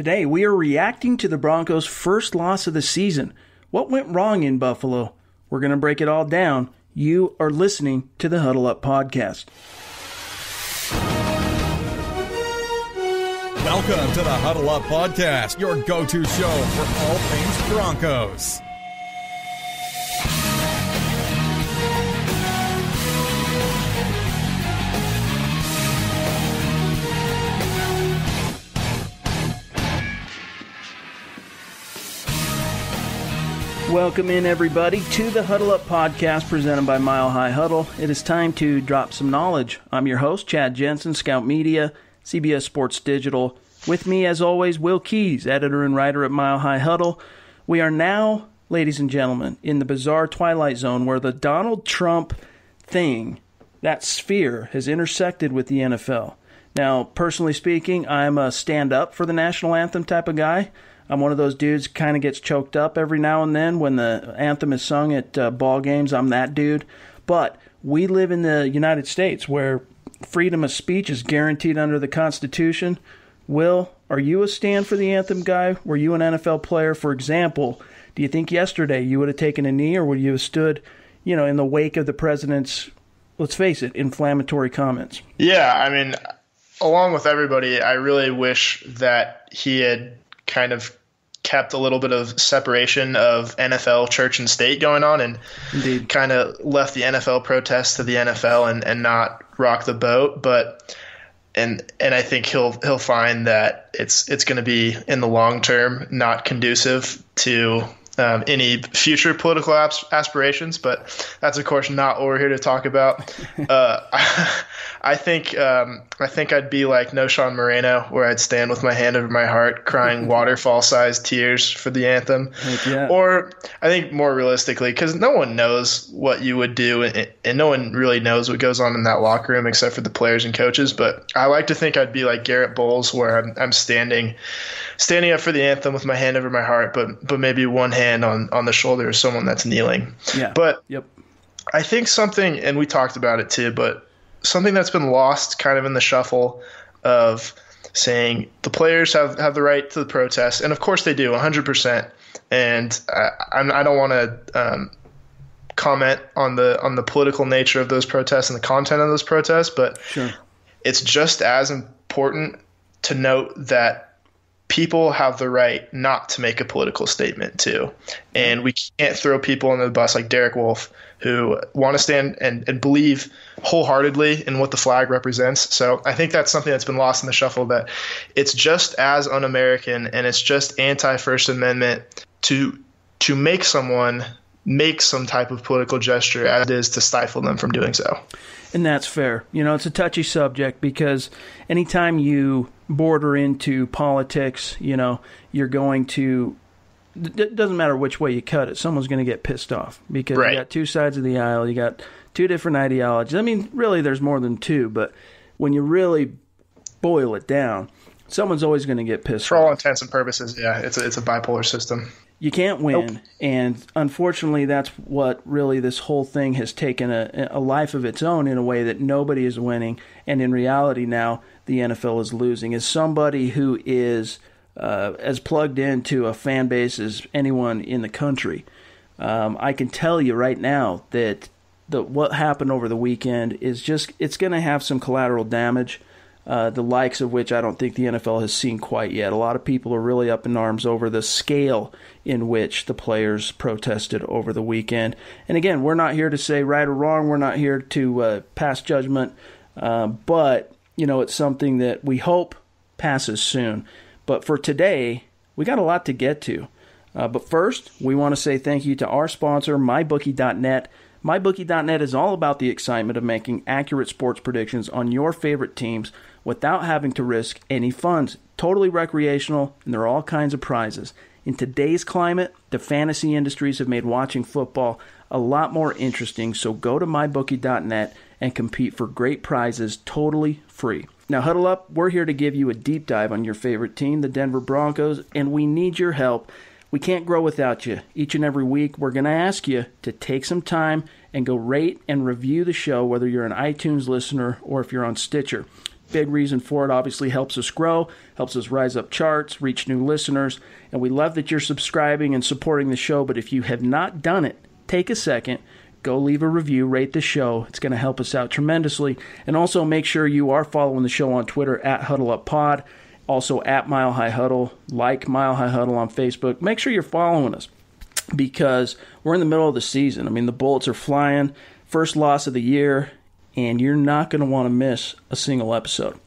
Today, we are reacting to the Broncos' first loss of the season. What went wrong in Buffalo? We're going to break it all down. You are listening to the Huddle Up Podcast. Welcome to the Huddle Up Podcast, your go-to show for all things Broncos. Welcome in, everybody, to the Huddle Up Podcast presented by Mile High Huddle. It is time to drop some knowledge. I'm your host, Chad Jensen, Scout Media, CBS Sports Digital. With me, as always, Will Keys, editor and writer at Mile High Huddle. We are now, ladies and gentlemen, in the bizarre twilight zone where the Donald Trump thing, that sphere, has intersected with the NFL. Now, personally speaking, I'm a stand-up for the national anthem type of guy. I'm one of those dudes kind of gets choked up every now and then when the anthem is sung at ball games. I'm that dude. But we live in the United States where freedom of speech is guaranteed under the Constitution. Will, are you a stand for the anthem guy? Were you an NFL player, for example? Do you think yesterday you would have taken a knee, or would you have stood, in the wake of the president's, let's face it, inflammatory comments? Yeah, I mean, along with everybody, I really wish that he had kind of kept a little bit of separation of NFL, church, and state going on, and Indeed. kind of left the NFL protests to the NFL and not rock the boat. But and I think he'll find that it's going to be in the long term not conducive to any future political aspirations. But that's of course not what we're here to talk about. I think I'd be like No Sean Moreno, where I'd stand with my hand over my heart, crying waterfall-sized tears for the anthem. Yeah. Or I think more realistically, because no one knows what you would do, and no one really knows what goes on in that locker room except for the players and coaches. But I like to think I'd be like Garrett Bowles, where I'm standing up for the anthem with my hand over my heart, but maybe one hand on the shoulder of someone that's kneeling. Yeah. But yep. I think something, and we talked about it too, but something that's been lost kind of in the shuffle of saying the players have the right to the protest, and of course they do, 100%. And I don't want to comment on the political nature of those protests and the content of those protests, but Sure. It's just as important to note that people have the right not to make a political statement too. And we can't throw people under the bus like Derek Wolfe, who want to stand and believe wholeheartedly in what the flag represents. So I think that's something that's been lost in the shuffle, that it's just as un-American and it's just anti-First Amendment to make someone make some type of political gesture as it is to stifle them from doing so. And that's fair. It's a touchy subject because anytime you border into politics, you're going to – it doesn't matter which way you cut it. Someone's going to get pissed off because Right. You got two sides of the aisle. You got two different ideologies. I mean, really there's more than two, but when you really boil it down, someone's always going to get pissed For off. all intents and purposes, yeah, it's a bipolar system. You can't win, Nope. and unfortunately that's what really this whole thing has taken a life of its own in a way that nobody is winning, and in reality now the NFL is losing. As somebody who is as plugged into a fan base as anyone in the country, I can tell you right now that what happened over the weekend is it's going to have some collateral damage. The likes of which I don't think the NFL has seen quite yet. A lot of people are really up in arms over the scale in which the players protested over the weekend. And again, we're not here to say right or wrong. We're not here to pass judgment. But, it's something that we hope passes soon. But for today, we got a lot to get to. But first, we want to say thank you to our sponsor, MyBookie.net. MyBookie.net is all about the excitement of making accurate sports predictions on your favorite teams without having to risk any funds. Totally recreational, and there are all kinds of prizes. In today's climate, the fantasy industries have made watching football a lot more interesting, so go to MyBookie.net and compete for great prizes totally free. Now, huddle up. We're here to give you a deep dive on your favorite team, the Denver Broncos, and we need your help. We can't grow without you. Each and every week, we're going to ask you to take some time and go rate and review the show, whether you're an iTunes listener or if you're on Stitcher. Big reason for it, obviously helps us grow, helps us rise up charts, reach new listeners, and we love that you're subscribing and supporting the show. But if you have not done it, take a second, go leave a review, rate the show. It's going to help us out tremendously. And also make sure you are following the show on Twitter at HuddleUpPod, also at Mile High Huddle, like Mile High Huddle on Facebook. Make sure you're following us because we're in the middle of the season. I mean, the Bullets are flying, first loss of the year, and you're not going to want to miss a single episode.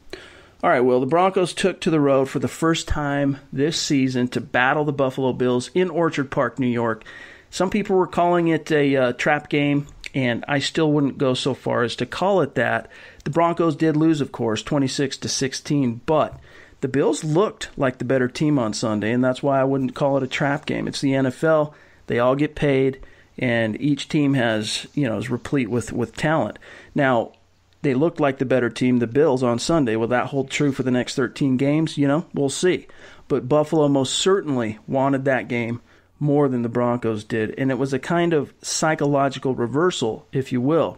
All right, Will, the Broncos took to the road for the first time this season to battle the Buffalo Bills in Orchard Park, New York. Some people were calling it a trap game, and I still wouldn't go so far as to call it that. The Broncos did lose, of course, 26-16, but the Bills looked like the better team on Sunday, and that's why I wouldn't call it a trap game. It's the NFL. They all get paid, and each team has, is replete with talent. Now, they looked like the better team, the Bills, on Sunday. Will that hold true for the next 13 games? We'll see. But Buffalo most certainly wanted that game more than the Broncos did, and it was a kind of psychological reversal, if you will.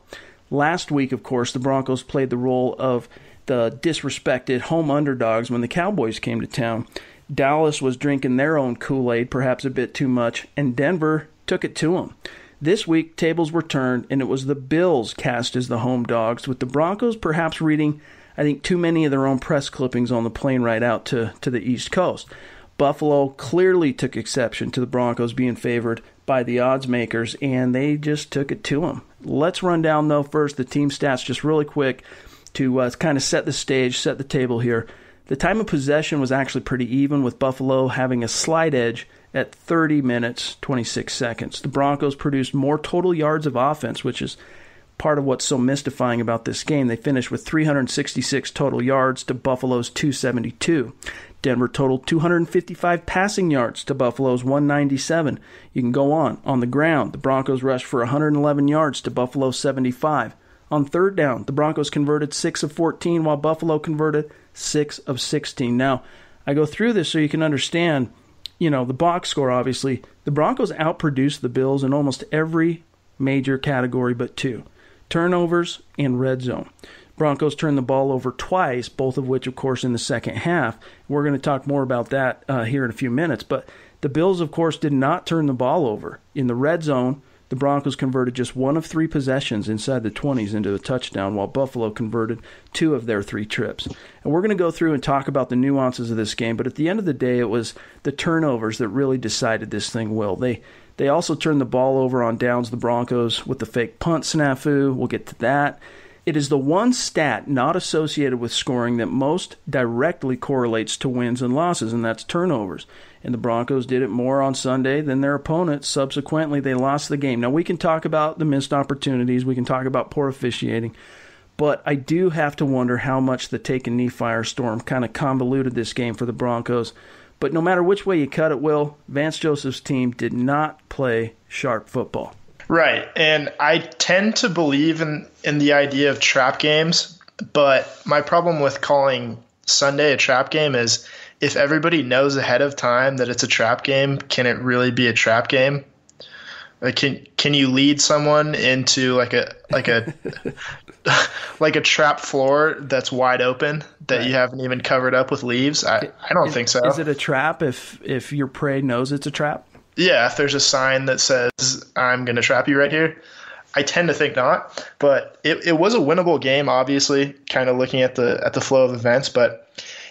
Last week, of course, the Broncos played the role of the disrespected home underdogs when the Cowboys came to town. Dallas was drinking their own Kool-Aid, perhaps a bit too much, and Denver took it to them. This week, tables were turned, and it was the Bills cast as the home dogs, with the Broncos perhaps reading, I think, too many of their own press clippings on the plane ride out to the East Coast. Buffalo clearly took exception to the Broncos being favored by the odds makers, and they just took it to them. Let's run down, though, first the team stats just really quick to kind of set the stage, set the table here. The time of possession was actually pretty even, with Buffalo having a slight edge at 30 minutes, 26 seconds. The Broncos produced more total yards of offense, which is part of what's so mystifying about this game. They finished with 366 total yards to Buffalo's 272. Denver totaled 255 passing yards to Buffalo's 197. You can go on. On the ground, the Broncos rushed for 111 yards to Buffalo's 75. On third down, the Broncos converted 6 of 14, while Buffalo converted 6 of 16. Now, I go through this so you can understand, the box score, obviously. The Broncos outproduced the Bills in almost every major category but two: turnovers and red zone. Broncos turned the ball over twice, both of which, of course, in the second half. We're going to talk more about that here in a few minutes. But the Bills, of course, did not turn the ball over. In the red zone, the Broncos converted just 1 of 3 possessions inside the 20s into a touchdown, while Buffalo converted 2 of their 3 trips. And we're going to go through and talk about the nuances of this game, but at the end of the day, it was the turnovers that really decided this thing, Will. They also turned the ball over on downs, the Broncos, with the fake punt snafu. We'll get to that. It is the one stat not associated with scoring that most directly correlates to wins and losses, and that's turnovers. And the Broncos did it more on Sunday than their opponents. Subsequently, they lost the game. Now, we can talk about the missed opportunities. We can talk about poor officiating. But I do have to wonder how much the take a knee firestorm kind of convoluted this game for the Broncos. But no matter which way you cut it, Will, Vance Joseph's team did not play sharp football. Right, and I tend to believe in the idea of trap games, but my problem with calling Sunday a trap game is if everybody knows ahead of time that it's a trap game, can it really be a trap game? Like, can you lead someone into like a like a trap floor that's wide open that you haven't even covered up with leaves? I don't think so. Is it a trap if your prey knows it's a trap? Yeah, if there's a sign that says, I'm going to trap you right here, I tend to think not. But it was a winnable game, obviously, kind of looking at the flow of events. But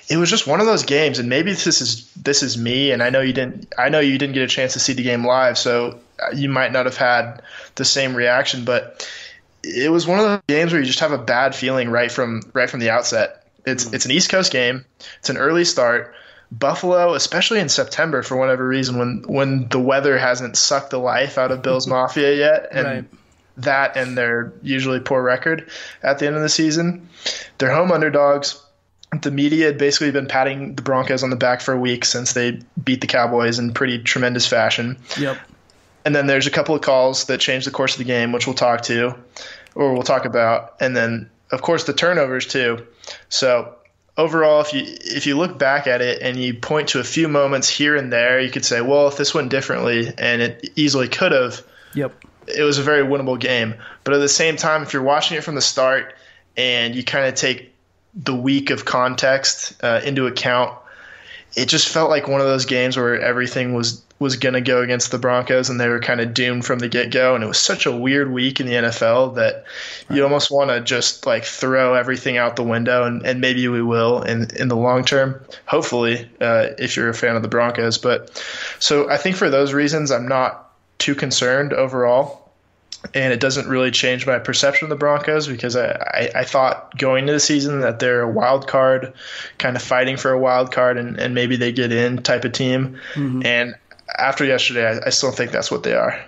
it was just one of those games, and maybe this is me, and I know you didn't get a chance to see the game live, so you might not have had the same reaction. But it was one of those games where you just have a bad feeling right from the outset. It's an East Coast game. It's an early start. Buffalo, especially in September, for whatever reason, when the weather hasn't sucked the life out of Bills Mafia yet, and that and their usually poor record at the end of the season, they're home underdogs. The media had basically been patting the Broncos on the back for a week since they beat the Cowboys in pretty tremendous fashion. Yep. And then there's a couple of calls that changed the course of the game, which we'll talk about. And then, of course, the turnovers too. So overall, if you look back at it and you point to a few moments here and there, you could say, well, if this went differently, and it easily could have, it was a very winnable game. But at the same time, if you're watching it from the start and you kind of take the week of context into account, it just felt like one of those games where everything was going to go against the Broncos and they were kind of doomed from the get-go. And it was such a weird week in the NFL that you almost want to just like throw everything out the window, and maybe we will in the long term, hopefully, if you're a fan of the Broncos. But so I think for those reasons, I'm not too concerned overall. And it doesn't really change my perception of the Broncos, because I thought going into the season that they're a wild card, kind of fighting for a wild card, and maybe they get in type of team. Mm-hmm. And after yesterday, I still think that's what they are.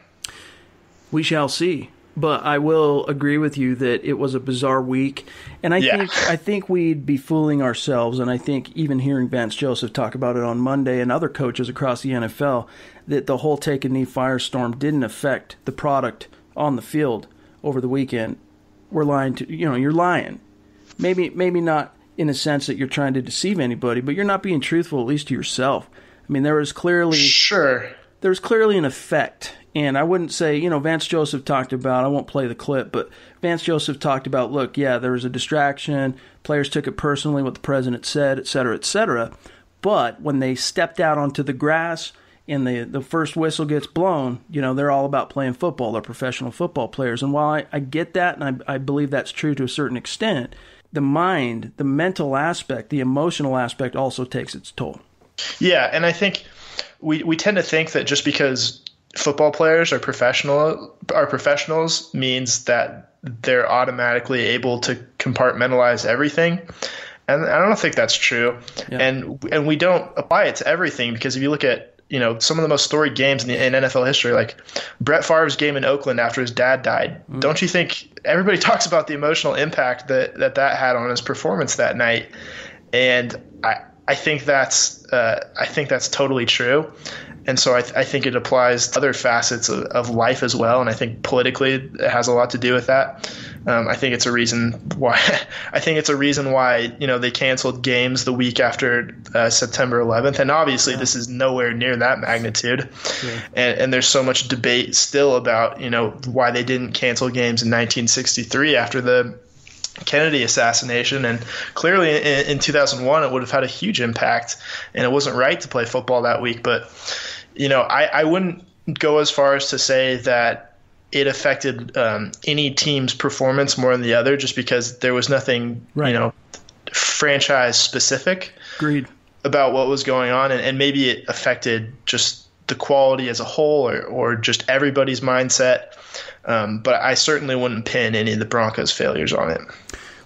We shall see. But I will agree with you that it was a bizarre week. And I think we'd be fooling ourselves, and I think even hearing Vance Joseph talk about it on Monday and other coaches across the NFL, that the whole take a knee firestorm didn't affect the product on the field over the weekend. We're lying to you're lying. Maybe not in a sense that you're trying to deceive anybody, but you're not being truthful, at least to yourself. I mean, there was clearly an effect, and I wouldn't say, Vance Joseph talked about, I won't play the clip, but Vance Joseph talked about, look, yeah, there was a distraction, players took it personally, what the president said, et cetera, but when they stepped out onto the grass and the first whistle gets blown, they're all about playing football. They're professional football players. And while I get that, and I believe that's true to a certain extent, the mind, the mental aspect, the emotional aspect also takes its toll. Yeah, and I think we tend to think that just because football players are professionals means that they're automatically able to compartmentalize everything. And I don't think that's true. Yeah. And we don't apply it to everything, because if you look at some of the most storied games in NFL history, like Brett Favre's game in Oakland after his dad died. Mm. Don't you think everybody talks about the emotional impact that had on his performance that night? And I think that's totally true. And so I think it applies to other facets of life as well. And I think politically it has a lot to do with that. I think it's a reason why they canceled games the week after September 11th. And obviously this is nowhere near that magnitude. Yeah. And there's so much debate still about, why they didn't cancel games in 1963 after the Kennedy assassination. And clearly in 2001 it would have had a huge impact, and it wasn't right to play football that week. But I wouldn't go as far as to say that it affected any team's performance more than the other, just because there was nothing franchise specific about what was going on, and maybe it affected just the quality as a whole, or just everybody's mindset. But I certainly wouldn't pin any of the Broncos' failures on it.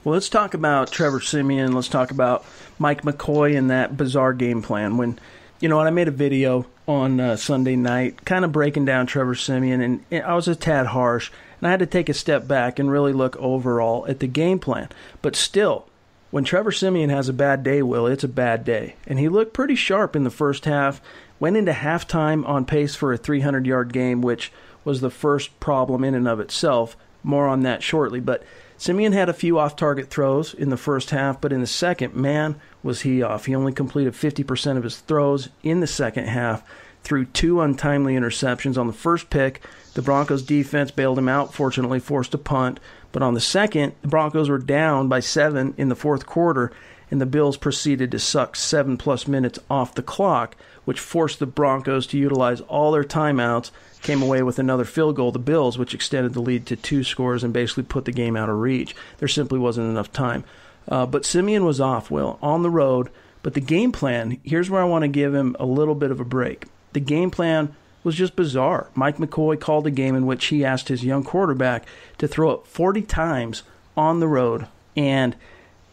Well, let's talk about Trevor Siemian. Let's talk about Mike McCoy and that bizarre game plan. When, I made a video on Sunday night kind of breaking down Trevor Siemian, and I was a tad harsh, and I had to take a step back and really look overall at the game plan. But still, when Trevor Siemian has a bad day, Will, it's a bad day. And he looked pretty sharp in the first half, went into halftime on pace for a 300-yard game, which was the first problem in and of itself. More on that shortly. But Siemian had a few off-target throws in the first half, but in the second, man, was he off. He only completed 50% of his throws in the second half, threw 2 untimely interceptions. On the first pick, the Broncos defense bailed him out, fortunately forced a punt. But on the second, the Broncos were down by 7 in the fourth quarter, and the Bills proceeded to suck 7+ minutes off the clock, which forced the Broncos to utilize all their timeouts, came away with another field goal, the Bills, which extended the lead to 2 scores and basically put the game out of reach. There simply wasn't enough time. But Siemian was off, Will, on the road. But the game plan, here's where I want to give him a little bit of a break. The game plan was just bizarre. Mike McCoy called a game in which he asked his young quarterback to throw it 40 times on the road. And,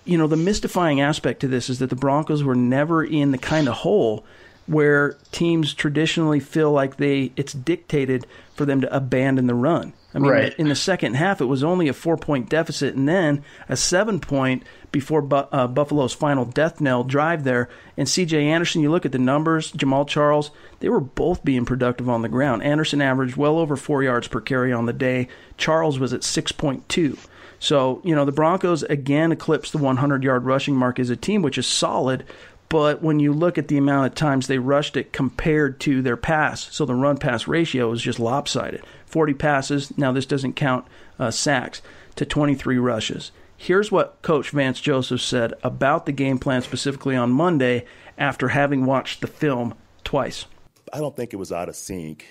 the mystifying aspect to this is that the Broncos were never in the kind of hole where teams traditionally feel like it's dictated for them to abandon the run. I mean, right. In the second half, it was only a 4-point deficit and then a 7-point before Buffalo's final death knell drive there. And C.J. Anderson, you look at the numbers, Jamal Charles, they were both being productive on the ground. Anderson averaged well over 4 yards per carry on the day. Charles was at 6.2. So, the Broncos again eclipsed the 100-yard rushing mark as a team, which is solid. But when you look at the amount of times they rushed it compared to their pass, so the run-pass ratio is just lopsided. 40 passes, now this doesn't count sacks, to 23 rushes. Here's what Coach Vance Joseph said about the game plan specifically on Monday after having watched the film twice. I don't think it was out of sync.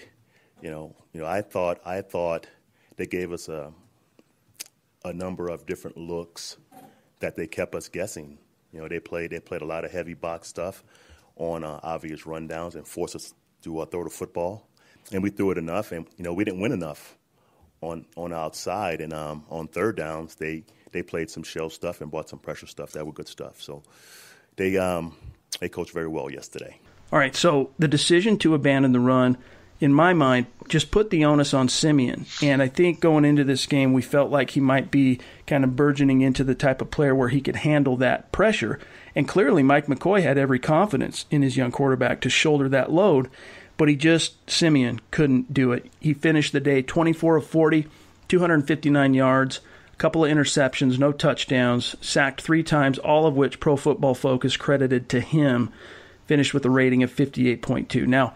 I thought they gave us a number of different looks that they kept us guessing. They played a lot of heavy box stuff on obvious rundowns and forced us to throw the football. And we threw it enough, and we didn't win enough on outside. And on third downs, they played some shell stuff and brought some pressure stuff that were good stuff. So they coached very well yesterday. All right, so the decision to abandon the run, in my mind, just put the onus on Siemian. And I think going into this game, we felt like he might be kind of burgeoning into the type of player where he could handle that pressure. And clearly, Mike McCoy had every confidence in his young quarterback to shoulder that load, but Siemian couldn't do it. He finished the day 24 of 40, 259 yards, a couple of interceptions, no touchdowns, sacked 3 times, all of which Pro Football Focus credited to him, finished with a rating of 58.2. Now,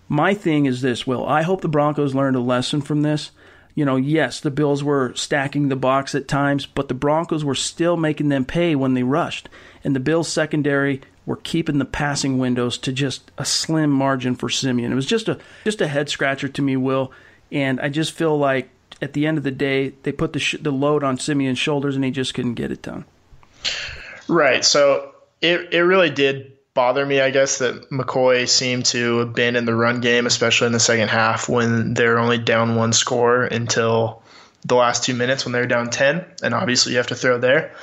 my thing is this, Will. I hope the Broncos learned a lesson from this. Yes, the Bills were stacking the box at times, but the Broncos were still making them pay when they rushed. And the Bills' secondary were keeping the passing windows to just a slim margin for Siemian. It was just a head-scratcher to me, Will. And I just feel like at the end of the day, they put the load on Siemian's shoulders, and he just couldn't get it done. Right. So it really did bother me, I guess, that McCoy seemed to abandon the run game, especially in the second half when they're only down 1 score until the last 2 minutes when they're down 10. And obviously you have to throw there.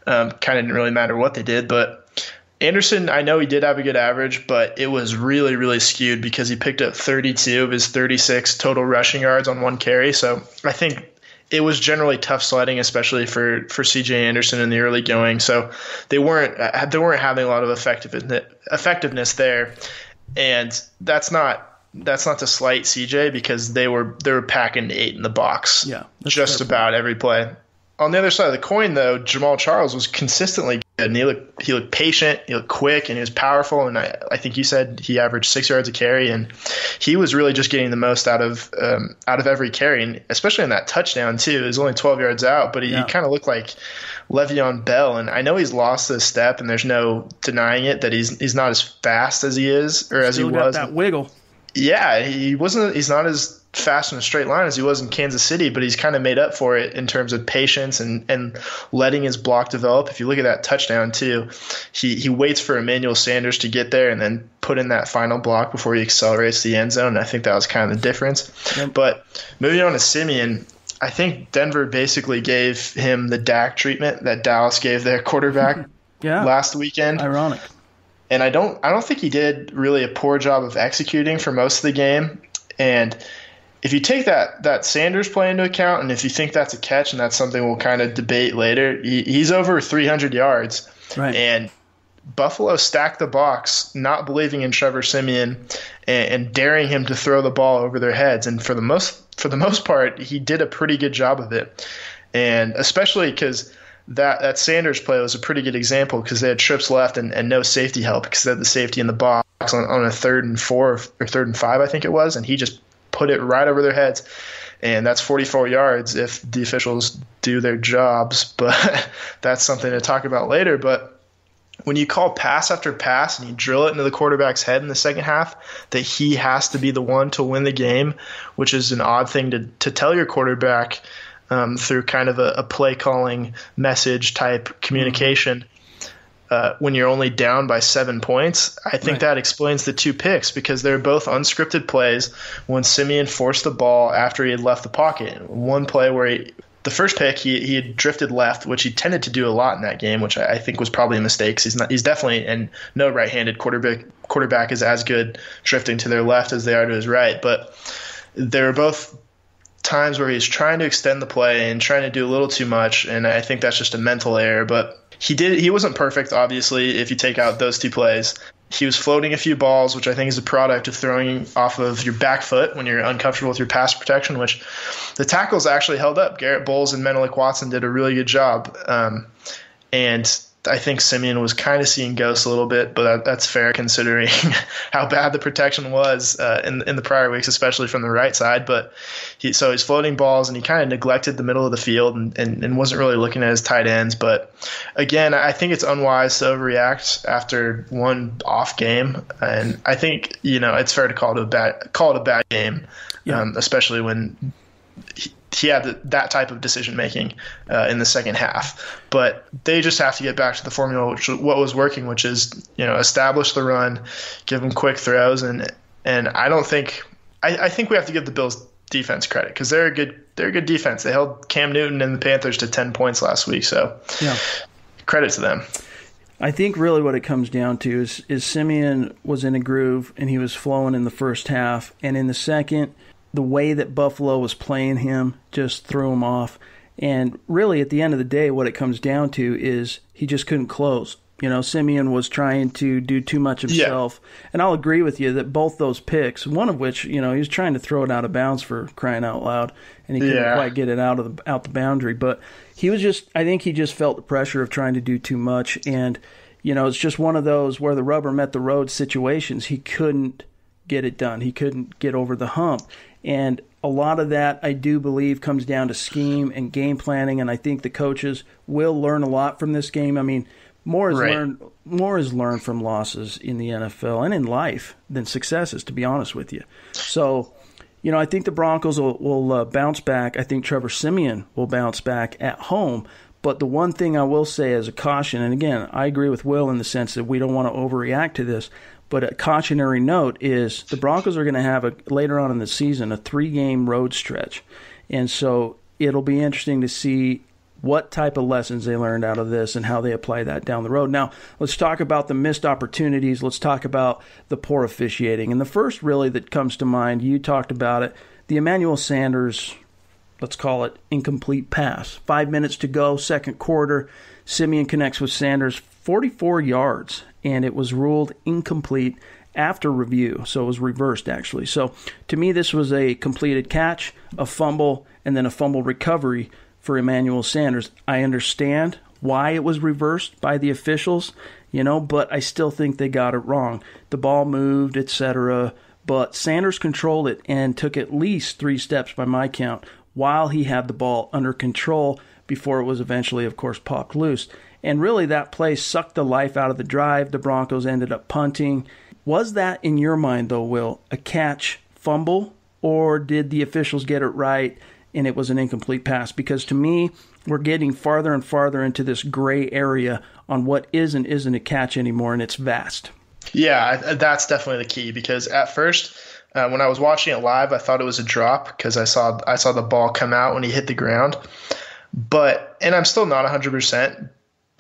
Kind of didn't really matter what they did. But Anderson, I know he did have a good average, but it was really, really skewed because he picked up 32 of his 36 total rushing yards on 1 carry. So I think it was generally tough sledding, especially for C.J. Anderson in the early going. So they weren't having a lot of effectiveness there, and that's not to slight C.J. because they were packing 8 in the box, just about every play. On the other side of the coin, though, Jamal Charles was consistently good, and he looked patient, he looked quick, and he was powerful. And I think you said he averaged 6 yards a carry, and he was really just getting the most out of every carry, and especially in that touchdown too. It was only 12 yards out, but he kind of looked like Le'Veon Bell. And I know he's lost a step, and there's no denying it that he's not as fast as he is or as he was. Still got that wiggle. Yeah, he's not as fast in a straight line as he was in Kansas City, but he's kind of made up for it in terms of patience and letting his block develop. If you look at that touchdown too, he waits for Emmanuel Sanders to get there and then put in that final block before he accelerates the end zone. And I think that was kind of the difference. Yep. But moving on to Siemian, I think Denver basically gave him the Dak treatment that Dallas gave their quarterback last weekend. Ironic. And I don't think he did really a poor job of executing for most of the game. And if you take that Sanders play into account, and if you think that's a catch, and that's something we'll kind of debate later, he's over 300 yards. Right. And Buffalo stacked the box, not believing in Trevor Siemian and daring him to throw the ball over their heads. And for the most part, he did a pretty good job of it. And especially because that Sanders play was a pretty good example because they had trips left and no safety help because they had the safety in the box on a 3rd and 4 or 3rd and 5, I think it was, and he just put it right over their heads. And that's 44 yards if the officials do their jobs, but that's something to talk about later. But when you call pass after pass and you drill it into the quarterback's head in the second half that he has to be the one to win the game, which is an odd thing to tell your quarterback through kind of a play calling message type communication when you're only down by 7 points, I think that explains the 2 picks because they're both unscripted plays when Siemian forced the ball after he had left the pocket. One play where the first pick, he had drifted left, which he tended to do a lot in that game, which I think was probably a mistake. He's definitely, and no right-handed quarterback is as good drifting to their left as they are to his right. But they were both times where he's trying to extend the play and trying to do a little too much, and I think that's just a mental error. But he wasn't perfect, obviously, if you take out those 2 plays. He was floating a few balls, which I think is a product of throwing off of your back foot when you're uncomfortable with your pass protection, which the tackles actually held up. Garrett Bowles and Menelik Watson did a really good job. And I think Siemian was kind of seeing ghosts a little bit, but that's fair considering how bad the protection was in the prior weeks, especially from the right side. But he's floating balls, and he kind of neglected the middle of the field and wasn't really looking at his tight ends. But again, I think it's unwise to overreact after one off game, and I think it's fair to call it a bad game, especially when he had that type of decision making in the second half. But they just have to get back to the formula, what was working, which is establish the run, give them quick throws, and I think we have to give the Bills defense credit because they're a good defense. They held Cam Newton and the Panthers to 10 points last week, so credit to them. I think really what it comes down to is Siemian was in a groove and he was flowing in the first half, and in the second, the way that Buffalo was playing him just threw him off. And really, at the end of the day, what it comes down to is he just couldn't close. Siemian was trying to do too much himself. Yeah. And I'll agree with you that both those picks, one of which, he was trying to throw it out of bounds for crying out loud, and he couldn't quite get it out the boundary. But I think he just felt the pressure of trying to do too much. And, it's just one of those where the rubber met the road situations. He couldn't get it done. He couldn't get over the hump. And a lot of that, I do believe, comes down to scheme and game planning, and I think the coaches will learn a lot from this game. I mean, more is learned from losses in the NFL and in life than successes, to be honest with you. So, I think the Broncos will bounce back. I think Trevor Siemian will bounce back at home. But the one thing I will say as a caution, and again, I agree with Will in the sense that we don't want to overreact to this, but a cautionary note is the Broncos are going to have later on in the season a 3-game road stretch. And so it'll be interesting to see what type of lessons they learned out of this and how they apply that down the road. Now, let's talk about the missed opportunities. Let's talk about the poor officiating. And the first really that comes to mind, you talked about it, the Emmanuel Sanders, let's call it incomplete pass. 5 minutes to go, second quarter. Siemian connects with Sanders, 44 yards, and it was ruled incomplete after review. So it was reversed, actually. So to me, this was a completed catch, a fumble, and then a fumble recovery for Emmanuel Sanders. I understand why it was reversed by the officials, but I still think they got it wrong. The ball moved, etc., but Sanders controlled it and took at least 3 steps by my count while he had the ball under control before it was eventually, of course, popped loose. And really, that play sucked the life out of the drive. The Broncos ended up punting. Was that, in your mind, though, Will, a catch fumble, or did the officials get it right and it was an incomplete pass? Because to me, we're getting farther and farther into this gray area on what is and isn't a catch anymore, and it's vast. Yeah, that's definitely the key, because at first, when I was watching it live, I thought it was a drop because I saw the ball come out when he hit the ground. And I'm still not 100%,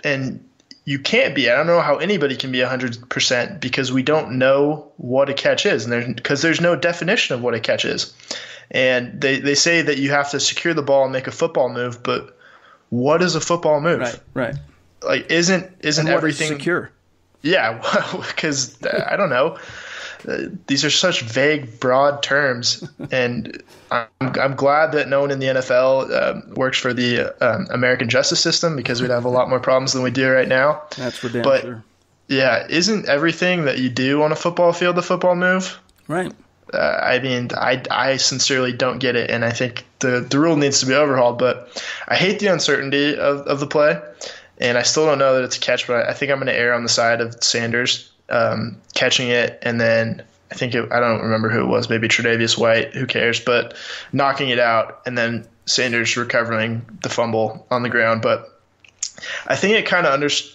and you can't be. I don't know how anybody can be 100% because we don't know what a catch is, and because there's no definition of what a catch is. And they say that you have to secure the ball and make a football move, but what is a football move? Right. Like, isn't everything secure? Yeah, because I don't know. These are such vague, broad terms, and I'm glad that no one in the NFL works for the American justice system, because we'd have a lot more problems than we do right now. That's for damn but, sure. Yeah, isn't everything that you do on a football field a football move? Right. I sincerely don't get it, and I think the rule needs to be overhauled. But I hate the uncertainty of the play, and I still don't know that it's a catch, but I think I'm going to err on the side of Sanders catching it, and then I don't remember who it was, maybe Tre'Davious White, who cares, but knocking it out, and then Sanders recovering the fumble on the ground. But I think it kind of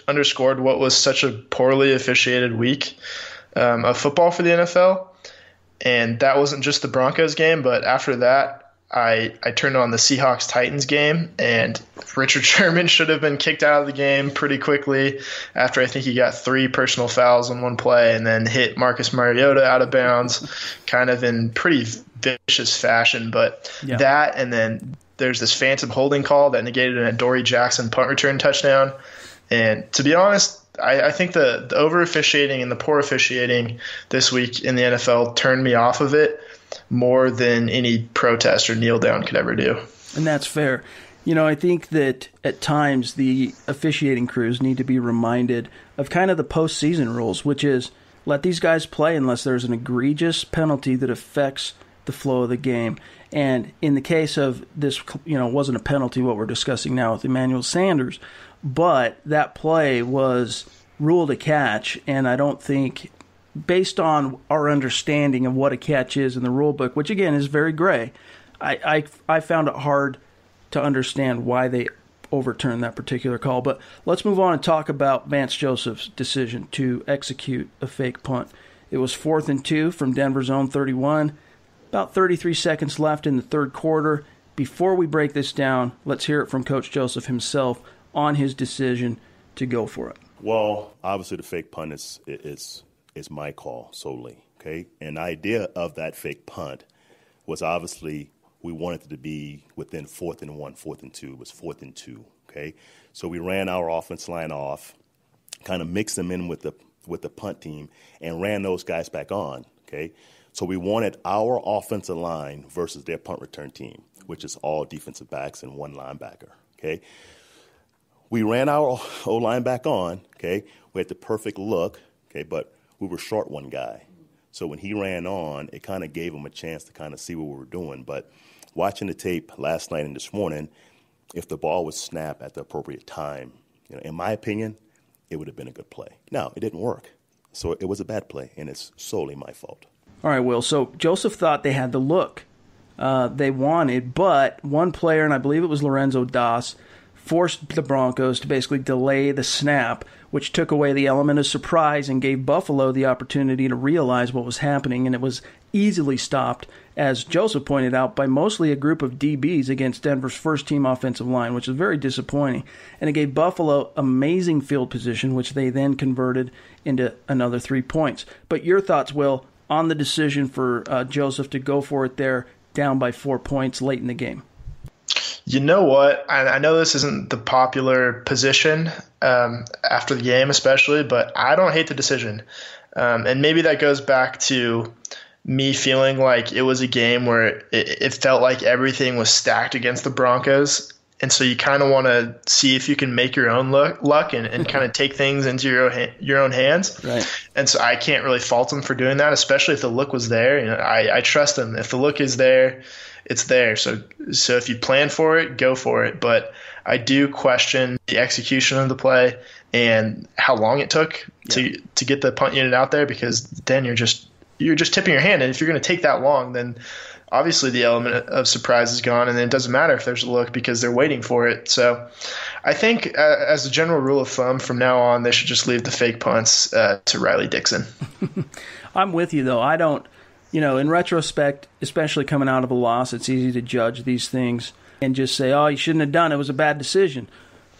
underscored what was such a poorly officiated week of football for the NFL. And that wasn't just the Broncos game, but after that, I turned on the Seahawks-Titans game, and Richard Sherman should have been kicked out of the game pretty quickly after I think he got 3 personal fouls on one play and then hit Marcus Mariota out of bounds kind of in pretty vicious fashion. But that, and then there's this phantom holding call that negated a Dory Jackson punt return touchdown. And to be honest, I think the over-officiating and the poor officiating this week in the NFL turned me off of it more than any protest or kneel down could ever do. And that's fair. I think that at times the officiating crews need to be reminded of kind of the postseason rules, which is let these guys play unless there's an egregious penalty that affects the flow of the game. And in the case of this, wasn't a penalty, what we're discussing now with Emmanuel Sanders, but that play was ruled a catch, and I don't think, based on our understanding of what a catch is in the rule book, which again is very gray, I found it hard to understand why they overturned that particular call. But let's move on and talk about Vance Joseph's decision to execute a fake punt. It was 4th and 2 from Denver's own 31. About 33 seconds left in the third quarter. Before we break this down, let's hear it from Coach Joseph himself on his decision to go for it. Well, obviously the fake punt is my call solely, okay? And the idea of that fake punt was obviously we wanted it to be within 4th and 1, 4th and 2. It was 4th and 2, okay? So we ran our offense line off, kind of mixed them in with the punt team, and ran those guys back on, okay? So we wanted our offensive line versus their punt return team, which is all defensive backs and one linebacker, okay? We ran our O-line back on, okay? We had the perfect look, okay, but we were short one guy. So when he ran on, it kind of gave him a chance to kind of see what we were doing. But watching the tape last night and this morning, if the ball was snapped at the appropriate time, in my opinion, it would have been a good play. Now, it didn't work. So it was a bad play, and it's solely my fault. All right, Will. So Joseph thought they had the look they wanted, but one player, and I believe it was Lorenzo Das, forced the Broncos to basically delay the snap, which took away the element of surprise and gave Buffalo the opportunity to realize what was happening, and it was easily stopped, as Joseph pointed out, by mostly a group of DBs against Denver's first-team offensive line, which was very disappointing. And it gave Buffalo amazing field position, which they then converted into another 3 points. But your thoughts, Will, on the decision for Joseph to go for it there, down by 4 points late in the game? You know what? I know this isn't the popular position after the game especially, but I don't hate the decision. And maybe that goes back to me feeling like it was a game where it felt like everything was stacked against the Broncos. And so you kind of want to see if you can make your own luck and kind of take things into your own hands. Right. And so I can't really fault him for doing that, especially if the look was there. I trust him. If the look is there, it's there. So if you plan for it, go for it. But I do question the execution of the play and how long it took to get the punt unit out there, because then you're just tipping your hand. And if you're going to take that long, then obviously the element of surprise is gone, and it doesn't matter if there's a look because they're waiting for it. So I think as a general rule of thumb, from now on, they should just leave the fake punts to Riley Dixon. I'm with you, though. I don't, in retrospect, especially coming out of a loss, it's easy to judge these things and just say, oh, you shouldn't have done it. It was a bad decision.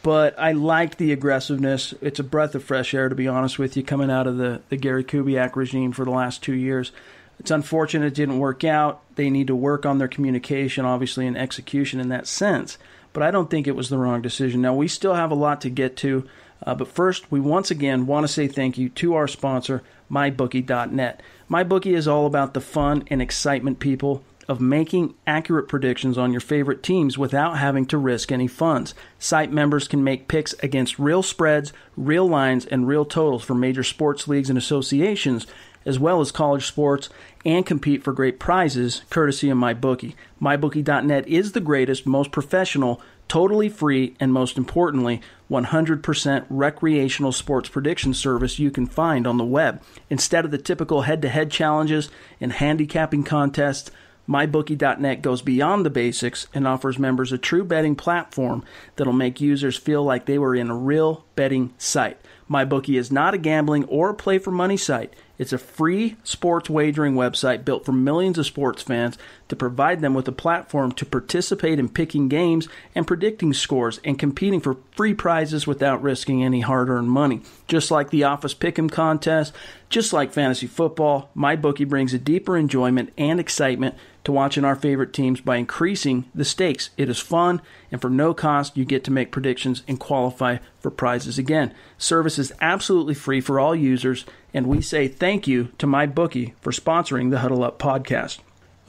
But I liked the aggressiveness. It's a breath of fresh air, to be honest with you, coming out of the Gary Kubiak regime for the last 2 years. It's unfortunate it didn't work out. They need to work on their communication, obviously, and execution in that sense. But I don't think it was the wrong decision. Now, we still have a lot to get to. But first, we once again want to say thank you to our sponsor, MyBookie.net. MyBookie is all about the fun and excitement, people, of making accurate predictions on your favorite teams without having to risk any funds. Site members can make picks against real spreads, real lines, and real totals for major sports leagues and associations, as well as college sports, and compete for great prizes courtesy of MyBookie. MyBookie.net is the greatest, most professional, totally free, and most importantly, 100% recreational sports prediction service you can find on the web. Instead of the typical head-to-head challenges and handicapping contests, MyBookie.net goes beyond the basics and offers members a true betting platform that'll make users feel like they were in a real betting site. MyBookie is not a gambling or play-for-money site. It's a free sports wagering website built for millions of sports fans to provide them with a platform to participate in picking games and predicting scores and competing for free prizes without risking any hard-earned money. Just like the Office Pick'em contest, just like fantasy football, MyBookie brings a deeper enjoyment and excitement to watching our favorite teams by increasing the stakes. It is fun, and for no cost, you get to make predictions and qualify for prizes. Again, service is absolutely free for all users, and we say thank you to MyBookie for sponsoring the Huddle Up podcast.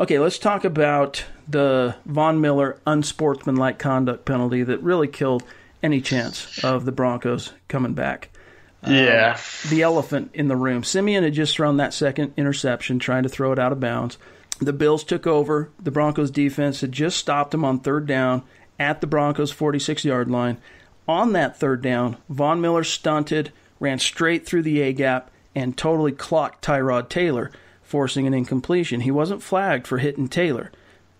Okay, let's talk about the Von Miller unsportsmanlike conduct penalty that really killed any chance of the Broncos coming back. Yeah. The elephant in the room. Siemian had just thrown that second interception, trying to throw it out of bounds. The Bills took over. The Broncos defense had just stopped him on third down at the Broncos' 46-yard line. On that third down, Von Miller stunted, ran straight through the A-gap, and totally clocked Tyrod Taylor, forcing an incompletion. He wasn't flagged for hitting Taylor.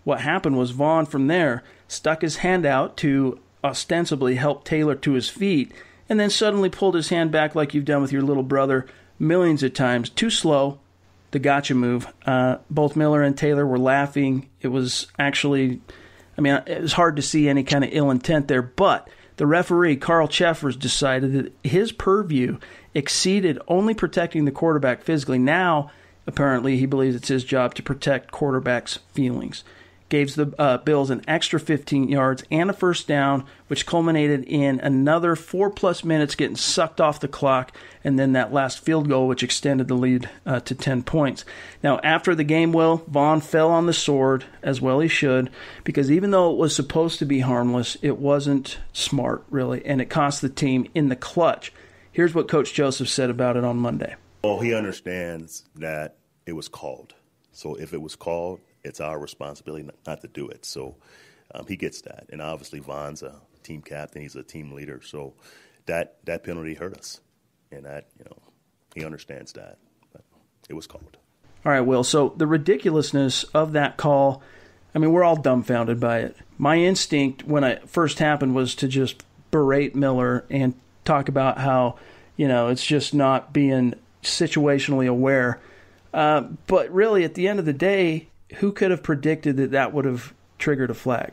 What happened was Von, from there, stuck his hand out to ostensibly help Taylor to his feet, and then suddenly pulled his hand back like you've done with your little brother millions of times. Too slow, the gotcha move. Both Miller and Taylor were laughing. It was actually, it was hard to see any kind of ill intent there, but the referee, Carl Cheffers, decided that his purview exceeded only protecting the quarterback physically. Now, apparently, he believes it's his job to protect quarterbacks' feelings. Gave the Bills an extra 15 yards and a first down, which culminated in another 4+ minutes getting sucked off the clock, and then that last field goal, which extended the lead to 10 points. Now, after the game, Vaughn fell on the sword, as well he should, because even though it was supposed to be harmless, it wasn't smart, really, and it cost the team in the clutch. Here's what Coach Joseph said about it on Monday. Well, he understands that it was called. So if it was called, it's our responsibility not to do it. So he gets that. And obviously Von's a team captain. He's a team leader. So that penalty hurt us. And that, he understands that. But it was called. All right, Will. So the ridiculousness of that call, we're all dumbfounded by it. My instinct when it first happened was to just berate Miller and talk about how, it's just not being situationally aware. But really, at the end of the day, who could have predicted that would have triggered a flag?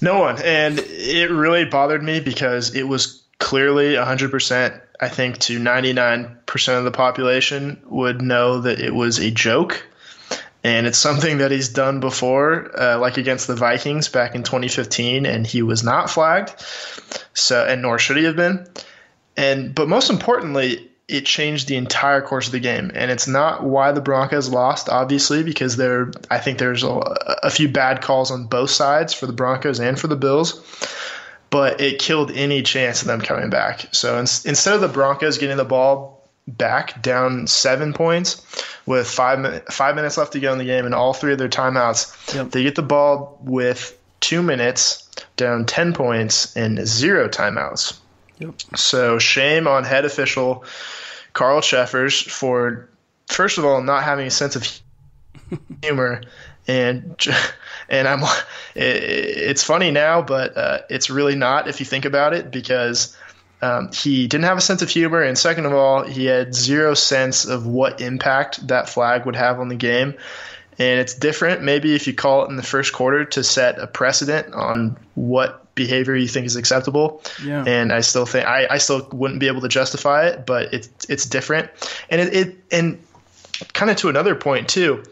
No one. And it really bothered me because it was clearly 100%, I think, to 99% of the population would know that it was a joke. And it's something that he's done before, like against the Vikings back in 2015, and he was not flagged. And nor should he have been. But most importantly, it changed the entire course of the game. And it's not why the Broncos lost, obviously, because I think there's a few bad calls on both sides for the Broncos and for the Bills. But it killed any chance of them coming back. So instead of the Broncos getting the ball back down 7 points with 5 minutes left to go in the game and all 3 of their timeouts, They get the ball with 2 minutes, down 10 points, and 0 timeouts. So shame on head official Carl Cheffers for, first of all, not having a sense of humor, and it's funny now, but it's really not if you think about it, because he didn't have a sense of humor, and second of all, he had 0 sense of what impact that flag would have on the game. And it's different maybe if you call it in the first quarter to set a precedent on what behavior you think is acceptable. Yeah. And I still think I still wouldn't be able to justify it, but it's different. And and kind of to another point too,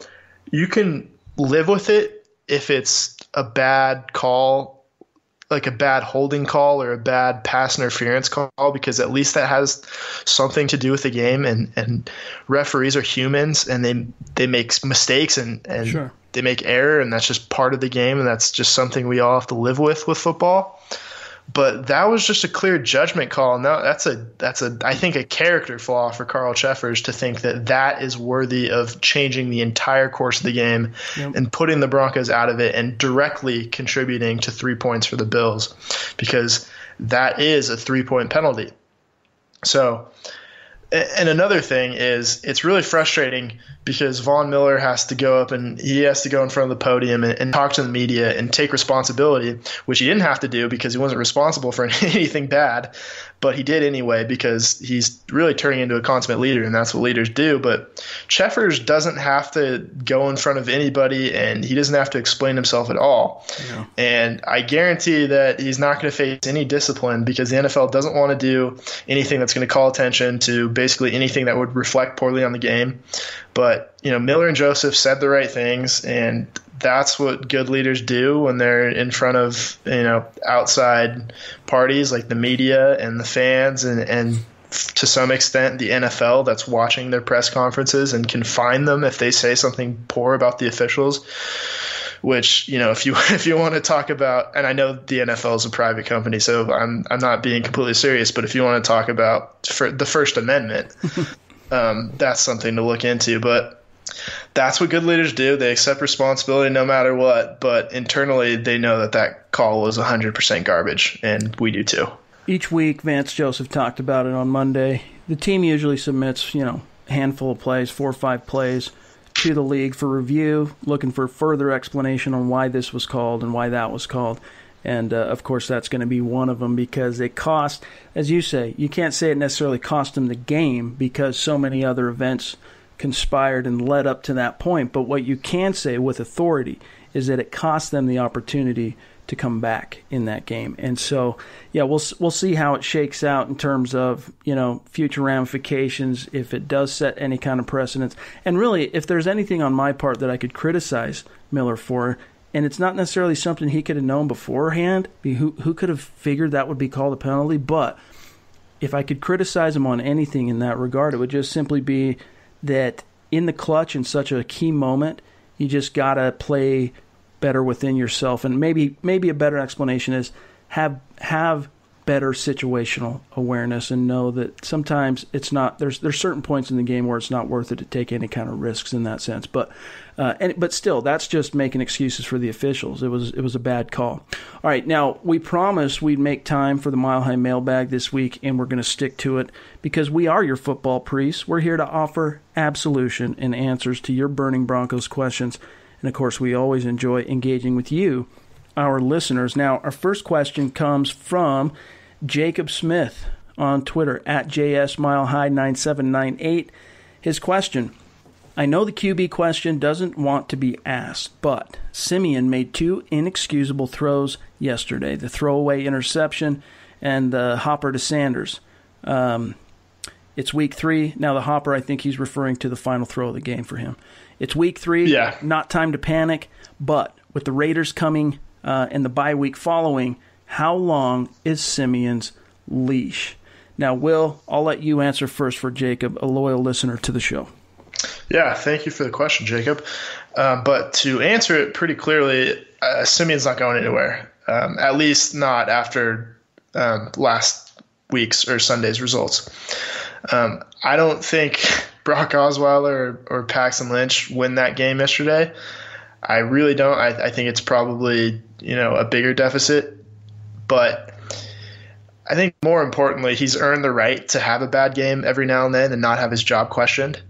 you can live with it if it's a bad call, like a bad holding call or a bad pass interference call, because at least that has something to do with the game, and referees are humans, and they make mistakes and sure, they make error, and that's just part of the game, and that's just something we all have to live with football. But that was just a clear judgment call. No, that's I think a character flaw for Carl Cheffers to think that is worthy of changing the entire course of the game and putting the Broncos out of it and directly contributing to 3 points for the Bills, because that is a 3-point penalty. So, and another thing is, it's really frustrating because Von Miller has to go up and he has to go in front of the podium and talk to the media and take responsibility, which he didn't have to do because he wasn't responsible for anything bad, but he did anyway because he's really turning into a consummate leader, and that's what leaders do. But Cheffers doesn't have to go in front of anybody, and he doesn't have to explain himself at all. Yeah. And I guarantee that he's not going to face any discipline because the NFL doesn't want to do anything that's going to call attention to basically anything that would reflect poorly on the game. But, Miller and Joseph said the right things, and that's what good leaders do when they're in front of, outside parties like the media and the fans and to some extent, the NFL that's watching their press conferences and can fine them if they say something poor about the officials. Which, if you want to talk about, and I know the NFL is a private company, so I'm not being completely serious, but if you want to talk about the First Amendment, that's something to look into. But that's what good leaders do. They accept responsibility no matter what, but internally they know that call was 100% garbage, and we do too. Each week, Vance Joseph talked about it on Monday. The team usually submits, a handful of plays, 4 or 5 plays, to the league for review, looking for further explanation on why this was called and why that was called. And, of course, that's going to be one of them because it cost, as you say, you can't say it necessarily cost them the game because so many other events conspired and led up to that point. But what you can say with authority is that it cost them the opportunity to come back in that game. And so, yeah, we'll see how it shakes out in terms of, future ramifications, if it does set any kind of precedence. And really, if there's anything on my part that I could criticize Miller for, and it's not necessarily something he could have known beforehand, who could have figured that would be called a penalty, but if I could criticize him on anything in that regard, it would just simply be that in the clutch in such a key moment, you just got to play better within yourself. And maybe a better explanation is have better situational awareness and know that sometimes it's not, there's certain points in the game where it's not worth it to take any kind of risks in that sense. But still, that's just making excuses for the officials. It was a bad call. All right, now we promised we'd make time for the Mile High mailbag this week, and we're going to stick to it because we are your football priests. We're here to offer absolution and answers to your burning Broncos questions. And, of course, we always enjoy engaging with you, our listeners. Now, our first question comes from Jacob Smith on Twitter, at JSMileHigh9798. His question: I know the QB question doesn't want to be asked, but Siemian made 2 inexcusable throws yesterday, the throwaway interception and the hopper to Sanders. It's week 3. Now, the hopper, I think he's referring to the final throw of the game for him. It's week 3, Not time to panic, but with the Raiders coming and the bye week following, how long is Siemian's leash? Now, Will, I'll let you answer first for Jacob, a loyal listener to the show. Yeah, thank you for the question, Jacob. But to answer it pretty clearly, Siemian's not going anywhere, at least not after last week's or Sunday's results. I don't think Brock Osweiler or Paxton Lynch win that game yesterday. I really don't. I think it's probably, a bigger deficit. But I think more importantly, he's earned the right to have a bad game every now and then and not have his job questioned.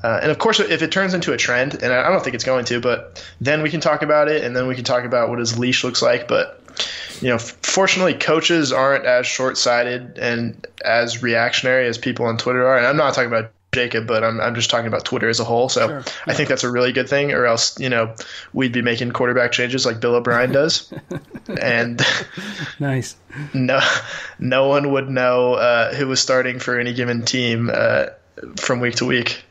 And, of course, if it turns into a trend, and I don't think it's going to, but then we can talk about it, and then we can talk about what his leash looks like. But, fortunately, coaches aren't as short-sighted and as reactionary as people on Twitter are. And I'm not talking about Jacob, but I'm just talking about Twitter as a whole. So sure. I think that's a really good thing, or else, we'd be making quarterback changes like Bill O'Brien does. And nice. No one would know who was starting for any given team from week to week.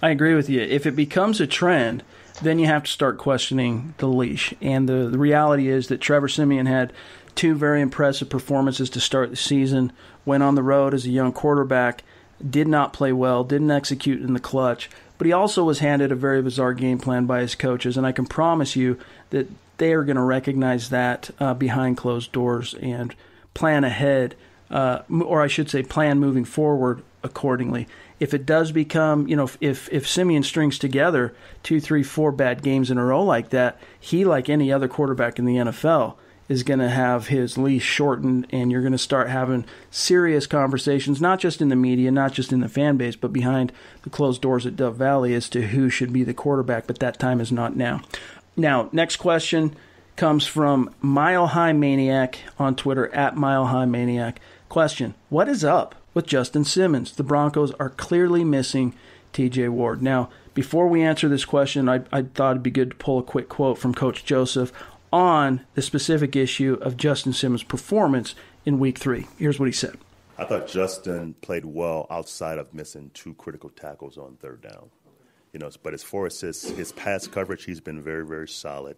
I agree with you. If it becomes a trend, then you have to start questioning the leash. And the reality is that Trevor Siemian had 2 very impressive performances to start the season, went on the road as a young quarterback, did not play well, didn't execute in the clutch, but he also was handed a very bizarre game plan by his coaches, and I can promise you that they are going to recognize that behind closed doors and plan ahead, or I should say plan moving forward accordingly. If it does become, if Siemian strings together 2, 3, 4 bad games in a row like that, he, like any other quarterback in the NFL, is going to have his leash shortened, and you're going to start having serious conversations, not just in the media, not just in the fan base, but behind the closed doors at Dove Valley as to who should be the quarterback, but that time is not now. Now, next question comes from Mile High Maniac on Twitter, at Mile High Maniac. Question: what is up with Justin Simmons? The Broncos are clearly missing TJ Ward. Now, before we answer this question, I thought it'd be good to pull a quick quote from Coach Joseph on the specific issue of Justin Simmons' performance in Week 3. Here's what he said. I thought Justin played well outside of missing 2 critical tackles on 3rd down. But as far as his pass coverage, he's been very, very solid.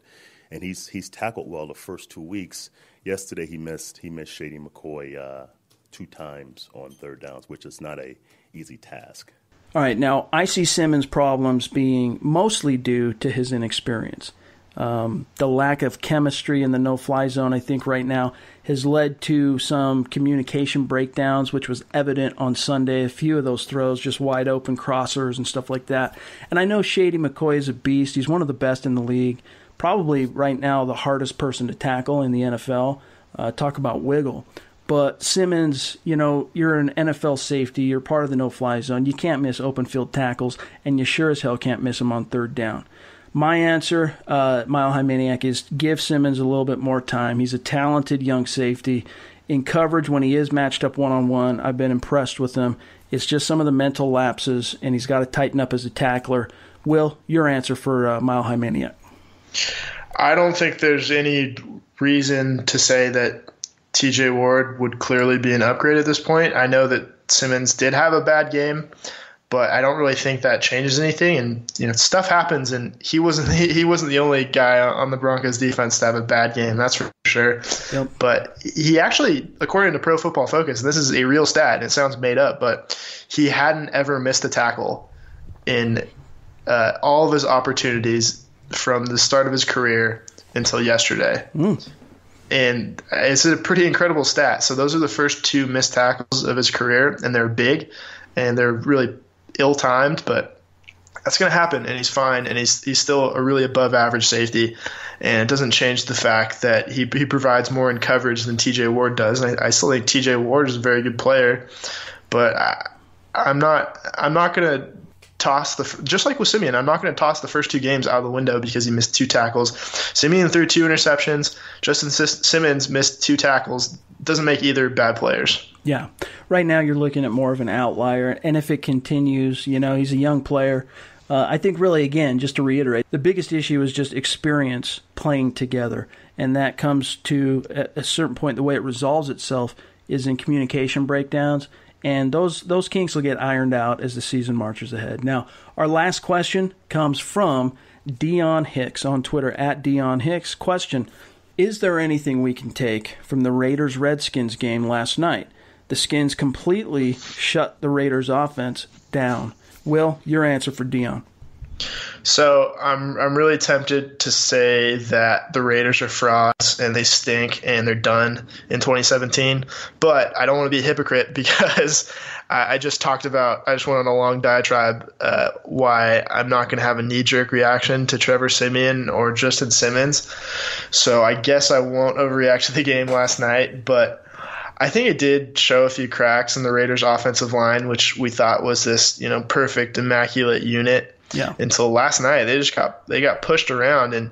And he's tackled well the first 2 weeks. Yesterday he missed Shady McCoy 2 times on third downs, which is not a easy task. All right, now I see Simmons' problems being mostly due to his inexperience. The lack of chemistry in the no-fly zone, I think, right now has led to some communication breakdowns, which was evident on Sunday. A few of those throws, just wide open crossers and stuff like that. And I know Shady McCoy is a beast. He's one of the best in the league. Probably right now the hardest person to tackle in the NFL. Talk about wiggle. But Simmons, you're an NFL safety. You're part of the no-fly zone. You can't miss open field tackles, and you sure as hell can't miss them on third down. My answer, Mile High Maniac, is give Simmons a little bit more time. He's a talented young safety. In coverage, when he is matched up one-on-one, I've been impressed with him. It's just some of the mental lapses, and he's got to tighten up as a tackler. Will, your answer for Mile High Maniac? I don't think there's any reason to say that TJ Ward would clearly be an upgrade at this point. I know that Simmons did have a bad game, but I don't really think that changes anything. And stuff happens, and he wasn't the only guy on the Broncos defense to have a bad game. That's for sure. Yep. But he actually, according to Pro Football Focus, and this is a real stat, and it sounds made up, but he hadn't ever missed a tackle in all of his opportunities from the start of his career until yesterday. And it's a pretty incredible stat. So those are the first 2 missed tackles of his career, and they're big, and they're really ill-timed, but that's going to happen, and he's fine, and he's still a really above-average safety, and it doesn't change the fact that he provides more in coverage than TJ Ward does. And I still think TJ Ward is a very good player, but I'm not going to toss just like with Siemian, I'm not going to toss the first 2 games out of the window because he missed 2 tackles. Siemian threw 2 interceptions. Justin Simmons missed 2 tackles. Doesn't make either bad players. Yeah. Right now you're looking at more of an outlier, and if it continues, he's a young player. I think really, again, just to reiterate, the biggest issue is just experience playing together, and that comes to a certain point. The way it resolves itself is in communication breakdowns, and those kinks will get ironed out as the season marches ahead. Now, our last question comes from Dion Hicks on Twitter, @DionHicks. Question: is there anything we can take from the Raiders-Redskins game last night? The Skins completely shut the Raiders' offense down. Will, your answer for Dion. So I'm really tempted to say that the Raiders are frauds and they stink and they're done in 2017, but I don't want to be a hypocrite because I just went on a long diatribe why I'm not going to have a knee-jerk reaction to Trevor Siemian or Justin Simmons. So I guess I won't overreact to the game last night, but I think it did show a few cracks in the Raiders' offensive line, which we thought was this, perfect, immaculate unit. Yeah. Until last night, they got pushed around, and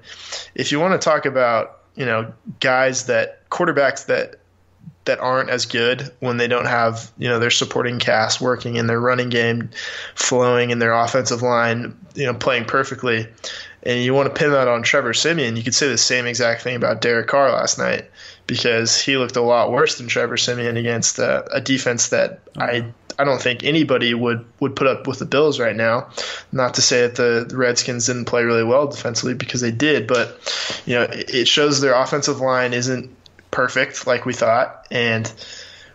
if you want to talk about quarterbacks that aren't as good when they don't have their supporting cast working and their running game flowing and their offensive line playing perfectly, and you want to pin that on Trevor Siemian, you could say the same exact thing about Derek Carr last night because he looked a lot worse than Trevor Siemian against a defense that I don't think anybody would put up with the Bills right now. Not to say that the Redskins didn't play really well defensively because they did, but it shows their offensive line isn't perfect like we thought, and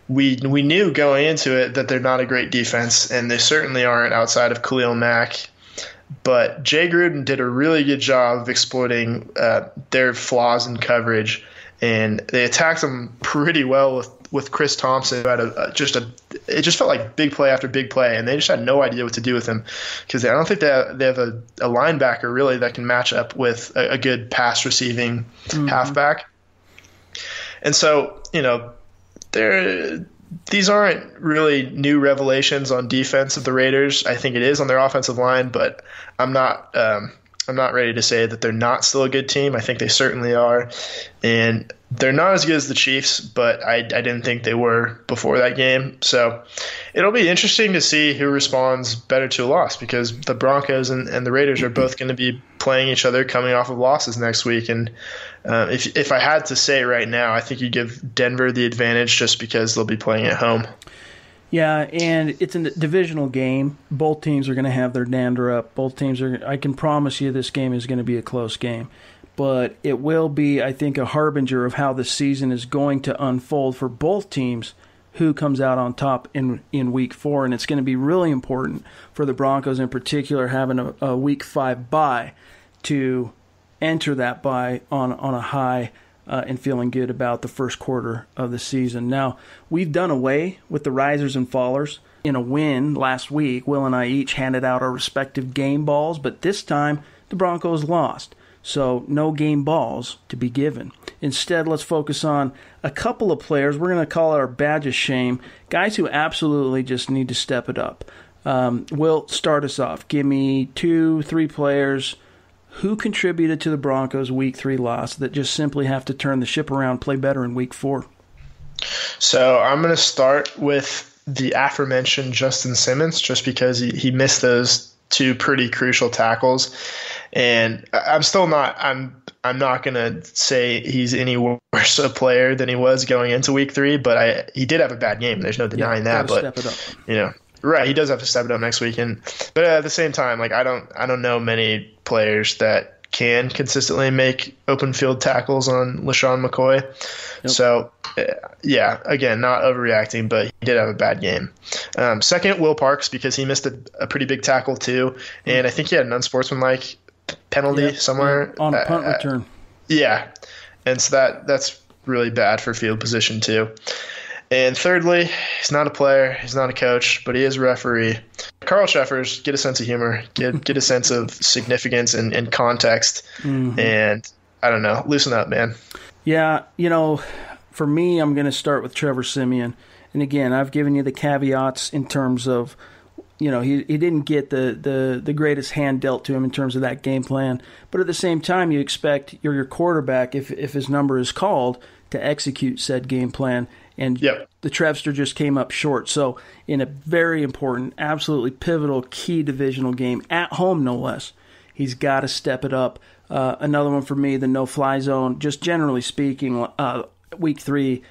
we knew going into it that they're not a great defense, and they certainly aren't outside of Khalil Mack. But Jay Gruden did a really good job of exploiting their flaws in coverage, and they attacked them pretty well with Chris Thompson. It just felt like big play after big play, and they just had no idea what to do with him because I don't think they have a linebacker really that can match up with a good pass receiving halfback. And so, these aren't really new revelations on defense of the Raiders. I think it is on their offensive line, but I'm not ready to say that they're not still a good team. I think they certainly are. And they're not as good as the Chiefs, but I didn't think they were before that game. So it'll be interesting to see who responds better to a loss because the Broncos and the Raiders are both going to be playing each other coming off of losses next week. And if I had to say right now, I think you give Denver the advantage just because they'll be playing at home. Yeah, and it's a divisional game. Both teams are going to have their dander up. I can promise you this game is going to be a close game. But it will be, I think, a harbinger of how the season is going to unfold for both teams who comes out on top in Week 4, and it's going to be really important for the Broncos in particular having a Week 5 bye to enter that bye on a high and feeling good about the first quarter of the season. Now, we've done away with the risers and fallers. In a win last week, Will and I each handed out our respective game balls, but this time the Broncos lost. So no game balls to be given. Instead, let's focus on a couple of players. We're going to call it our badge of shame, guys who absolutely just need to step it up. Will, start us off. Give me 2-3 players who contributed to the Broncos' Week 3 loss that just simply have to turn the ship around, play better in Week 4. So I'm going to start with the aforementioned Justin Simmons, just because he missed those 2 pretty crucial tackles. And I'm not going to say he's any worse a player than he was going into Week 3, but he did have a bad game. There's no denying that. But step it up. Right, he does have to step it up next week. But at the same time, like I don't know many players that can consistently make open field tackles on LaShawn McCoy. Yep. So, yeah, again, not overreacting, but he did have a bad game. Second, Will Parks, because he missed a pretty big tackle too, and I think he had an unsportsmanlike penalty somewhere. On a punt return. Yeah, and so that's really bad for field position too. And thirdly, he's not a player, he's not a coach, but he is a referee. Carl Sheffers, get a sense of humor, get a sense of significance and context, and I don't know, loosen up, man. Yeah, for me, I'm going to start with Trevor Siemian. And again, I've given you the caveats in terms of, he didn't get the greatest hand dealt to him in terms of that game plan. But at the same time, you expect your quarterback, if his number is called, to execute said game plan. And the Trevster just came up short. So in a very important, absolutely pivotal, key divisional game, at home no less, he's got to step it up. Another one for me, the no-fly zone. Just generally speaking, Week 3,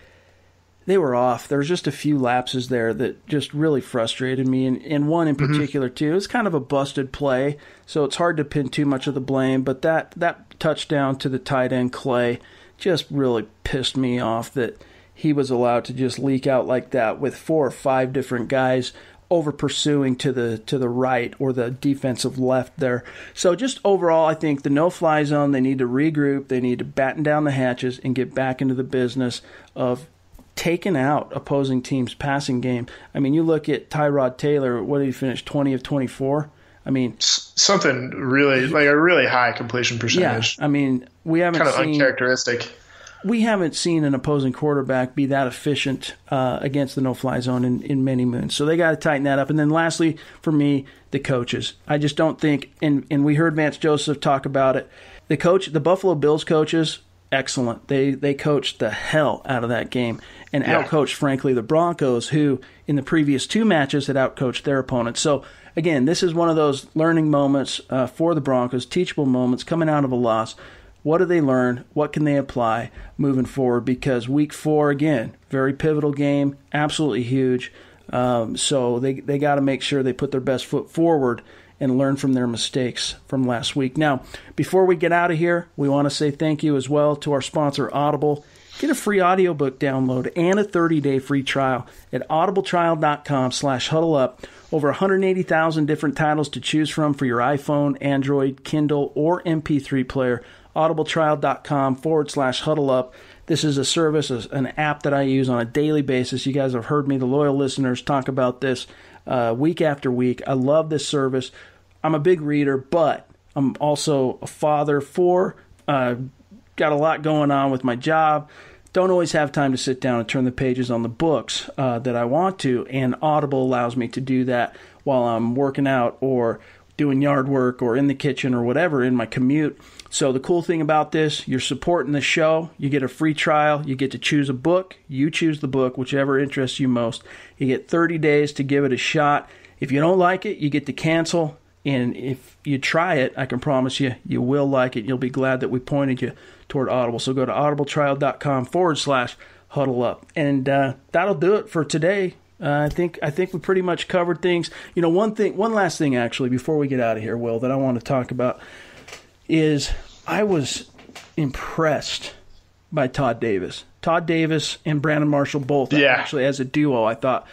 they were off. There was just a few lapses there that just really frustrated me. And one in particular, too. It was kind of a busted play, so it's hard to pin too much of the blame. But that touchdown to the tight end, Clay, just really pissed me off that he was allowed to just leak out like that with 4 or 5 different guys over pursuing to the right or the defensive left there. So just overall, I think the no-fly zone, they need to regroup, they need to batten down the hatches and get back into the business of taking out opposing teams' passing game. I mean, you look at Tyrod Taylor, what did he finish, 20 of 24? I mean, something really, like a really high completion percentage. Yeah, I mean, we haven't kind of seen uncharacteristic. We haven't seen an opposing quarterback be that efficient against the no-fly zone in many moons. So they got to tighten that up. And then lastly, for me, the coaches. I just don't think, and we heard Vance Joseph talk about it, the Buffalo Bills coaches, excellent. They coached the hell out of that game and outcoached, frankly, the Broncos, who in the previous 2 matches had outcoached their opponents. So, again, this is one of those learning moments for the Broncos, teachable moments coming out of a loss. What do they learn? What can they apply moving forward? Because Week 4, again, very pivotal game, absolutely huge. So they got to make sure they put their best foot forward and learn from their mistakes from last week. Now, before we get out of here, we want to say thank you as well to our sponsor, Audible. Get a free audiobook download and a 30-day free trial at audibletrial.com/huddleup. Over 180,000 different titles to choose from for your iPhone, Android, Kindle, or MP3 player. audibletrial.com/huddleup. This is a service, an app that I use on a daily basis. You guys have heard me, the loyal listeners, talk about this week after week. I love this service. I'm a big reader, but I'm also a father got a lot going on with my job. Don't always have time to sit down and turn the pages on the books that I want to, and Audible allows me to do that while I'm working out or doing yard work or in the kitchen or whatever in my commute. So the cool thing about this, you're supporting the show. You get a free trial. You get to choose a book. You choose the book, whichever interests you most. You get 30 days to give it a shot. If you don't like it, you get to cancel. And if you try it, I can promise you, you will like it. You'll be glad that we pointed you toward Audible. So go to audibletrial.com/huddleup. And that'll do it for today. I think we pretty much covered things. One last thing actually before we get out of here, Will, that I want to talk about is I was impressed by Todd Davis. Todd Davis and Brandon Marshall both, actually, as a duo, I thought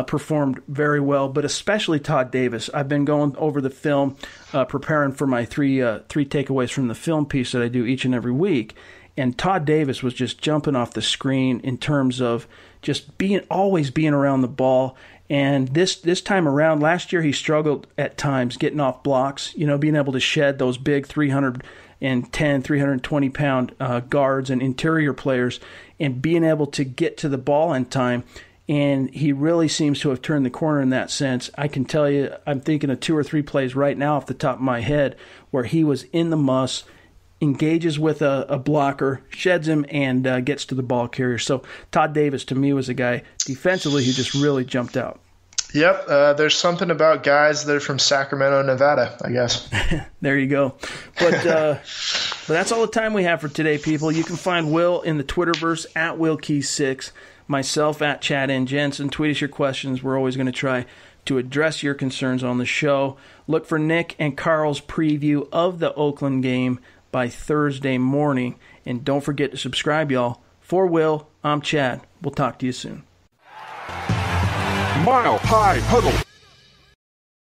performed very well, but especially Todd Davis. I've been going over the film, preparing for my three takeaways from the film piece that I do each and every week. And Todd Davis was just jumping off the screen in terms of just always being around the ball. And this time around, last year he struggled at times getting off blocks, being able to shed those big 310, 320-pound guards and interior players and being able to get to the ball in time. And he really seems to have turned the corner in that sense. I can tell you, I'm thinking of 2 or 3 plays right now off the top of my head where he was in the muss, engages with a blocker, sheds him, and gets to the ball carrier. So Todd Davis, to me, was a guy defensively who just really jumped out. Yep, there's something about guys that are from Sacramento, Nevada, I guess. There you go. But that's all the time we have for today, people. You can find Will in the Twitterverse at WillKeys6, myself at Chad and Jensen. Tweet us your questions. We're always going to try to address your concerns on the show. Look for Nick and Carl's preview of the Oakland game by Thursday morning. And don't forget to subscribe, y'all. For Will, I'm Chad. We'll talk to you soon. Mile High Huddle.